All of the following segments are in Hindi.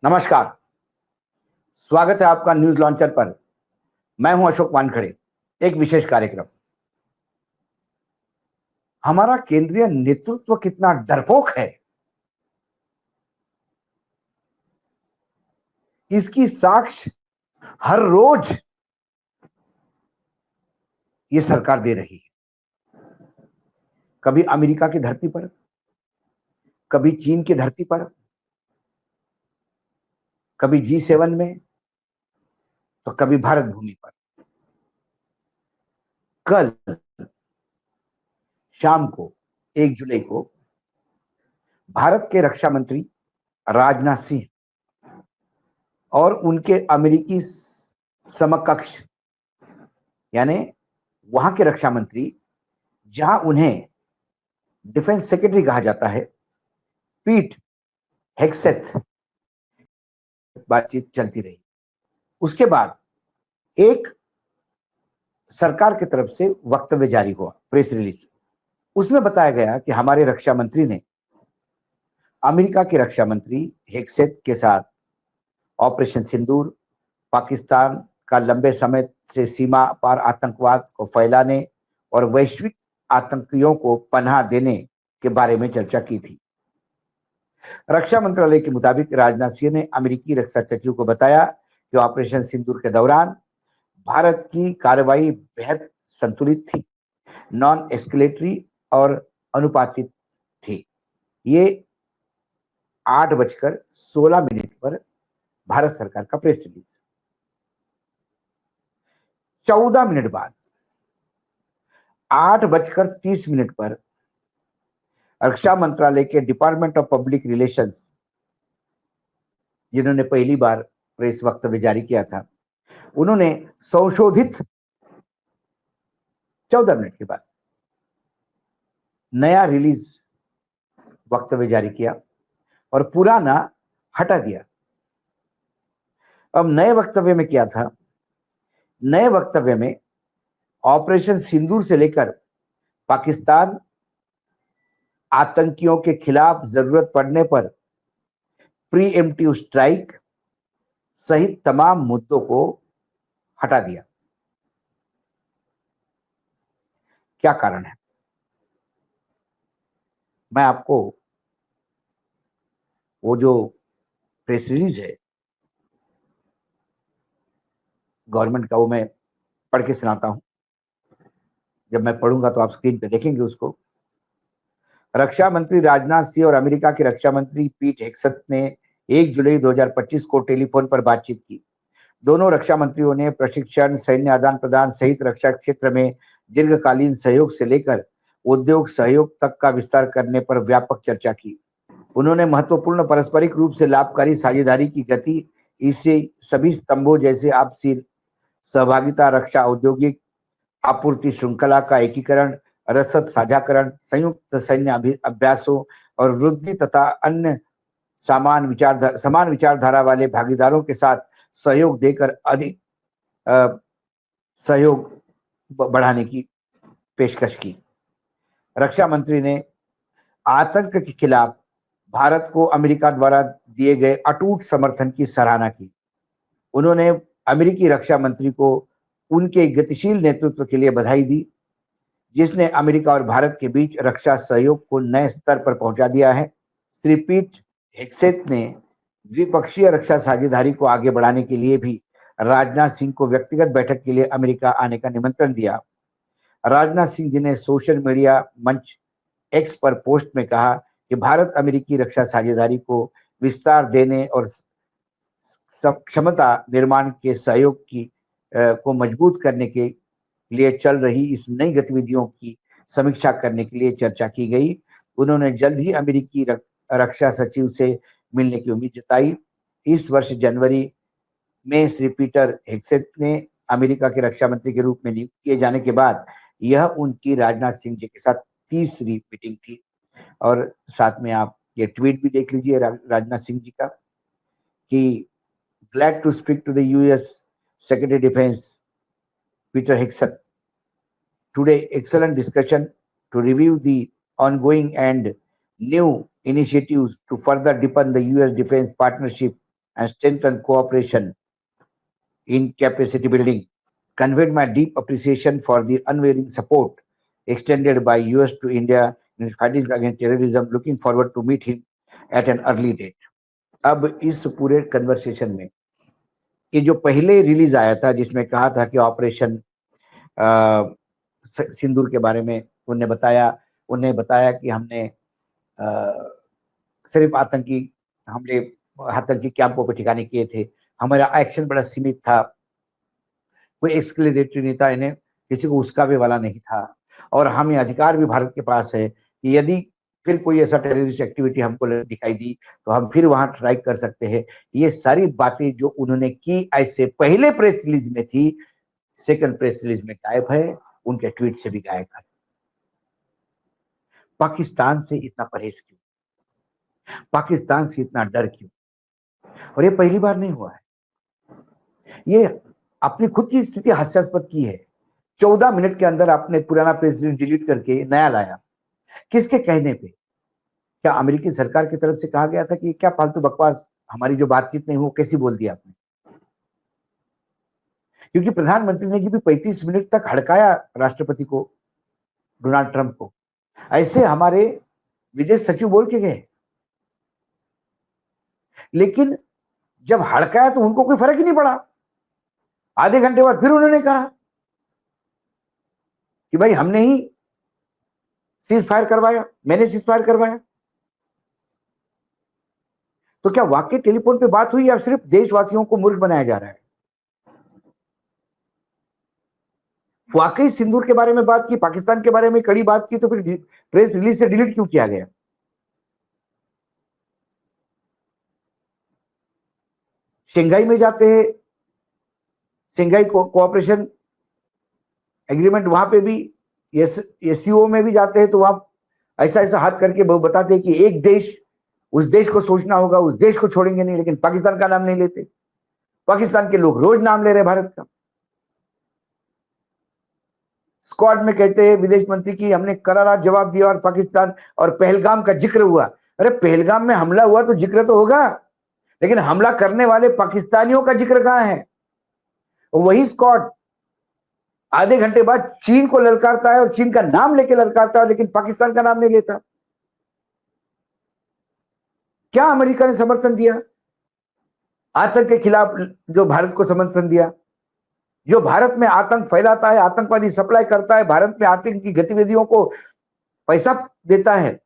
नमस्कार। स्वागत है आपका न्यूज लॉन्चर पर। मैं हूं अशोक वानखड़े। एक विशेष कार्यक्रम। हमारा केंद्रीय नेतृत्व कितना डरपोक है, इसकी साक्ष्य हर रोज ये सरकार दे रही है। कभी अमेरिका की धरती पर, कभी चीन की धरती पर, कभी G7 में, तो कभी भारत भूमि पर। कल शाम को 1 जुलाई को भारत के रक्षा मंत्री राजनाथ सिंह और उनके अमेरिकी समकक्ष यानी वहां के रक्षा मंत्री, जहां उन्हें डिफेंस सेक्रेटरी कहा जाता है, पीट हेग्सेथ, बातचीत चलती रही। उसके बाद एक सरकार की तरफ से वक्तव्य जारी हुआ, प्रेस रिलीज। उसमें बताया गया कि हमारे रक्षा मंत्री ने अमेरिका के रक्षा मंत्री हेग्सेथ के साथ ऑपरेशन सिंदूर, पाकिस्तान का लंबे समय से सीमा पार आतंकवाद को फैलाने और वैश्विक आतंकियों को पनाह देने के बारे में चर्चा की थी। रक्षा मंत्रालय के मुताबिक राजनाथ सिंह ने अमेरिकी रक्षा सचिव को बताया कि ऑपरेशन सिंदूर के दौरान भारत की कार्रवाई बेहद संतुलित थी, नॉन एस्केलेटरी और अनुपातित थी। ये 8:16 पर भारत सरकार का प्रेस रिलीज। 14 मिनट बाद 8:30 पर रक्षा मंत्रालय के डिपार्टमेंट ऑफ पब्लिक रिलेशंस, जिन्होंने पहली बार प्रेस वक्तव्य जारी किया था, उन्होंने संशोधित 14 मिनट के बाद नया रिलीज वक्तव्य जारी किया और पुराना हटा दिया। अब नए वक्तव्य में क्या था? नए वक्तव्य में ऑपरेशन सिंदूर से लेकर पाकिस्तान आतंकियों के खिलाफ जरूरत पड़ने पर प्रीएम्प्टिव स्ट्राइक सहित तमाम मुद्दों को हटा दिया। क्या कारण है? मैं आपको वो जो प्रेस रिलीज है गवर्नमेंट का, वो मैं पढ़ के सुनाता हूं। जब मैं पढ़ूंगा तो आप स्क्रीन पे देखेंगे उसको। रक्षा मंत्री राजनाथ सिंह और अमेरिका के रक्षा मंत्री पीट हेग्सेथ ने 1 जुलाई 2025 को टेलीफोन पर बातचीत की। दोनों रक्षा मंत्रियों ने प्रशिक्षण, सैन्य आदान प्रदान सहित रक्षा क्षेत्र में दीर्घकालीन सहयोग से लेकर उद्योग सहयोग तक का विस्तार करने पर व्यापक चर्चा की। उन्होंने महत्वपूर्ण पारस्परिक रूप से लाभकारी साझेदारी की गति, इसे सभी स्तंभों जैसे आपसी सहभागिता, रक्षा औद्योगिक आपूर्ति श्रृंखला का एकीकरण, रसद साझाकरण, संयुक्त सैन्य अभ्यासों और वृद्धि तथा अन्य समान विचारधारा वाले भागीदारों के साथ सहयोग देकर अधिक सहयोग बढ़ाने की पेशकश की। रक्षा मंत्री ने आतंक के खिलाफ भारत को अमेरिका द्वारा दिए गए अटूट समर्थन की सराहना की। उन्होंने अमेरिकी रक्षा मंत्री को उनके गतिशील नेतृत्व के लिए बधाई दी, जिसने अमेरिका और भारत के बीच रक्षा सहयोग को नए स्तर पर पहुंचा दिया है। श्री पीट हेग्सेथ ने द्विपक्षीय रक्षा साझेदारी को आगे बढ़ाने के लिए भी राजनाथ सिंह को व्यक्तिगत बैठक के लिए अमेरिका आने का निमंत्रण दिया। राजनाथ सिंह जी ने सोशल मीडिया मंच एक्स पर पोस्ट में कहा कि भारत अमेरिकी रक्षा साझेदारी को विस्तार देने और क्षमता निर्माण के सहयोग की को मजबूत करने के लिए चल रही इस नई गतिविधियों की समीक्षा करने के लिए चर्चा की गई। उन्होंने जल्द ही अमेरिकी रक्षा सचिव से मिलने की उम्मीद जताई। इस वर्ष जनवरी में श्री पीटर हेग्सेथ ने अमेरिका के रक्षा मंत्री के रूप में नियुक्त किए जाने के बाद यह उनकी राजनाथ सिंह जी के साथ तीसरी मीटिंग थी। और साथ में आप ये ट्वीट भी देख लीजिए राजनाथ सिंह जी का कि glad to speak to the US Secretary Defense Peter Hegseth today. Excellent discussion to review the ongoing and new initiatives to further deepen the US defense partnership and strengthen cooperation in capacity building. Conveyed my deep appreciation for the unwavering support extended by US to India in its fighting against terrorism. Looking forward to meet him at an early date. अब इस पूरे कन्वर्सेशन में ये जो पहले रिलीज आया था जिसमें कहा था कि ऑपरेशन सिंदूर के बारे में उन्हें बताया कि हमने सिर्फ आतंकी हमले आतंकी कैंपों पर ठिकाने किए थे, हमारा एक्शन बड़ा सीमित था, कोई एक्सक्लेरेटरी नहीं था, इन्हें किसी को उसका भी वाला नहीं था, और हम ये अधिकार भी भारत के पास है कि यदि फिर कोई ऐसा टेररिस्ट एक्टिविटी हमको दिखाई दी तो हम फिर वहां स्ट्राइक कर सकते हैं। ये सारी बातें जो उन्होंने की ऐसे पहले प्रेस रिलीज में थी, सेकंड प्रेस रिलीज में गायब है, उनके ट्वीट से भी गायब है। पाकिस्तान से इतना परहेज क्यों? पाकिस्तान से इतना डर क्यों? और ये पहली बार नहीं हुआ है, ये अपनी खुद की स्थिति हास्यास्पद की है। 14 मिनट के अंदर आपने पुराना प्रेस रिलीज डिलीट करके नया लाया, किसके कहने पे? क्या अमेरिकी सरकार की तरफ से कहा गया था कि क्या फालतू बकवास, हमारी जो बातचीत नहीं वो कैसी बोल दी आपने? क्योंकि प्रधानमंत्री ने भी 35 मिनट तक हड़काया राष्ट्रपति को, डोनाल्ड ट्रंप को, ऐसे हमारे विदेश सचिव बोल के गए, लेकिन जब हड़काया तो उनको कोई फर्क ही नहीं पड़ा। आधे घंटे बाद फिर उन्होंने कहा कि भाई हमने ही सीज फायर करवाया, मैंने सीज फायर करवाया। तो क्या वाकई टेलीफोन पे बात हुई या सिर्फ देशवासियों को मूर्ख बनाया जा रहा है? वाकई सिंदूर के बारे में बात की, पाकिस्तान के बारे में कड़ी बात की, तो फिर प्रेस रिलीज से डिलीट क्यों किया गया? शंघाई में जाते हैं, शंघाई कोऑपरेशन एग्रीमेंट, वहां पे भी एससीओ में भी जाते हैं तो वहां ऐसा ऐसा हाथ करके बताते हैं कि एक देश, उस देश को सोचना होगा, उस देश को छोड़ेंगे नहीं, लेकिन पाकिस्तान का नाम नहीं लेते। पाकिस्तान के लोग रोज नाम ले रहे भारत का। स्क्वाड में कहते हैं विदेश मंत्री की हमने करारा जवाब दिया और पाकिस्तान और पहलगाम का जिक्र हुआ। अरे पहलगाम में हमला हुआ तो जिक्र तो होगा, लेकिन हमला करने वाले पाकिस्तानियों का जिक्र कहां है? वही स्क्वाड आधे घंटे बाद चीन को ललकारता है और चीन का नाम लेके ललकारता है, लेकिन पाकिस्तान का नाम नहीं लेता। क्या अमेरिका ने समर्थन दिया आतंक के खिलाफ? जो भारत को समर्थन दिया, जो भारत में आतंक फैलाता है, आतंकवादी सप्लाई करता है, भारत में आतंक की गतिविधियों को पैसा देता है,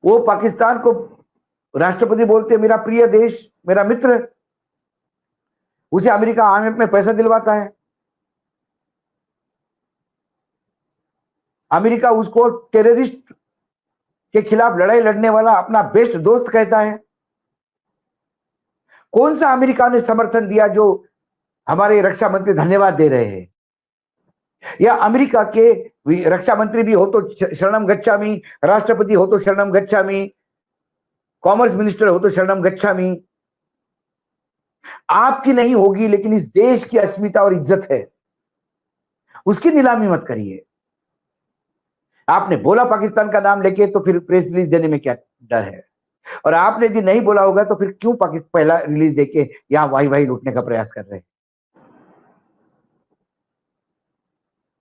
वो पाकिस्तान को राष्ट्रपति बोलते मेरा प्रिय देश, मेरा मित्र, उसे अमेरिका आईएमएफ में पैसा दिलवाता है। अमेरिका उसको टेररिस्ट के खिलाफ लड़ाई लड़ने वाला अपना बेस्ट दोस्त कहता है। कौन सा अमेरिका ने समर्थन दिया जो हमारे रक्षा मंत्री धन्यवाद दे रहे हैं? या अमेरिका के रक्षा मंत्री भी हो तो शरणम गच्छामि, राष्ट्रपति हो तो शरणम गच्छामि, कॉमर्स मिनिस्टर हो तो शरणम गच्छामि। आपकी नहीं होगी, लेकिन इस देश की अस्मिता और इज्जत है, उसकी नीलामी मत करिए। आपने बोला पाकिस्तान का नाम लेके, तो फिर प्रेस रिलीज देने में क्या डर है? और आपने यदि नहीं बोला होगा तो फिर क्यों पाकिस्तान पहला रिलीज देके यहां वाही लूटने का प्रयास कर रहे हैं?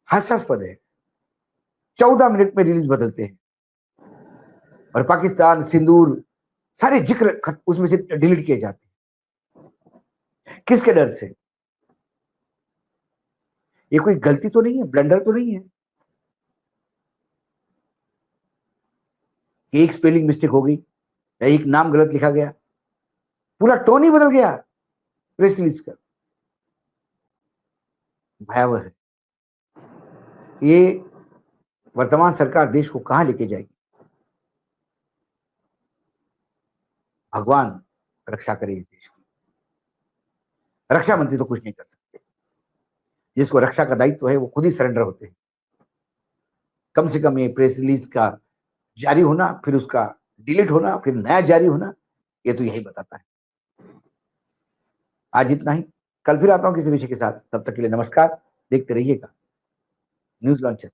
हास्यास्पद है। 14 मिनट में रिलीज बदलते हैं और पाकिस्तान, सिंदूर, सारे जिक्र उसमें से डिलीट किए जाते हैं। किसके डर से? ये कोई गलती तो नहीं है, ब्लंडर तो नहीं है, एक स्पेलिंग मिस्टेक हो गई या एक नाम गलत लिखा गया, पूरा टोन ही बदल गया प्रेस रिलीज का। भयावह है। ये वर्तमान सरकार देश को कहां लेके जाएगी? भगवान रक्षा करे इस देश की। रक्षा मंत्री तो कुछ नहीं कर सकते, जिसको रक्षा का दायित्व है वो खुद ही सरेंडर होते हैं। कम से कम ये प्रेस रिलीज का जारी होना, फिर उसका डिलीट होना, फिर नया जारी होना, ये तो यही बताता है। आज इतना ही, कल फिर आता हूं किसी विषय के साथ। तब तक के लिए नमस्कार। देखते रहिएगा न्यूज लॉन्चर।